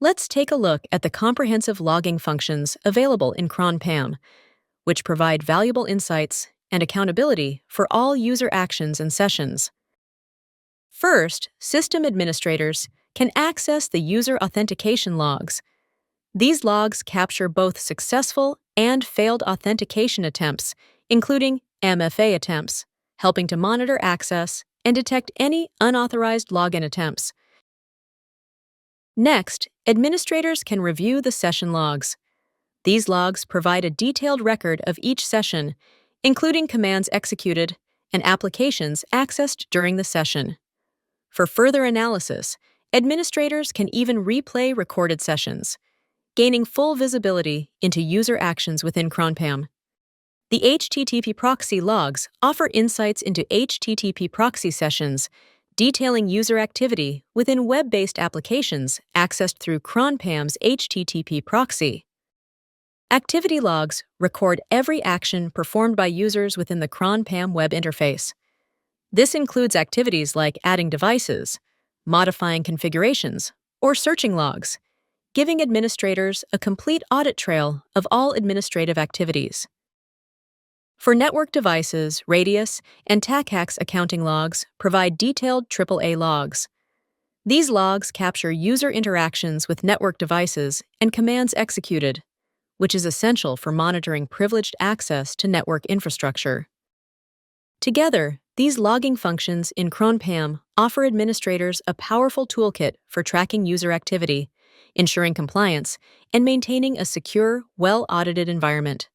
Let's take a look at the comprehensive logging functions available in Kron PAM, which provide valuable insights and accountability for all user actions and sessions. First, system administrators can access the user authentication logs. These logs capture both successful and failed authentication attempts, including MFA attempts, helping to monitor access and detect any unauthorized login attempts. Next, administrators can review the session logs. These logs provide a detailed record of each session, including commands executed and applications accessed during the session. For further analysis, administrators can even replay recorded sessions, gaining full visibility into user actions within Kron PAM. The HTTP proxy logs offer insights into HTTP proxy sessions, detailing user activity within web-based applications accessed through Kron PAM's HTTP proxy. Activity logs record every action performed by users within the Kron PAM web interface. This includes activities like adding devices, modifying configurations, or searching logs, giving administrators a complete audit trail of all administrative activities. For network devices, Radius and TACACS accounting logs provide detailed AAA logs. These logs capture user interactions with network devices and commands executed, which is essential for monitoring privileged access to network infrastructure. Together, these logging functions in Kron PAM offer administrators a powerful toolkit for tracking user activity, ensuring compliance, and maintaining a secure, well-audited environment.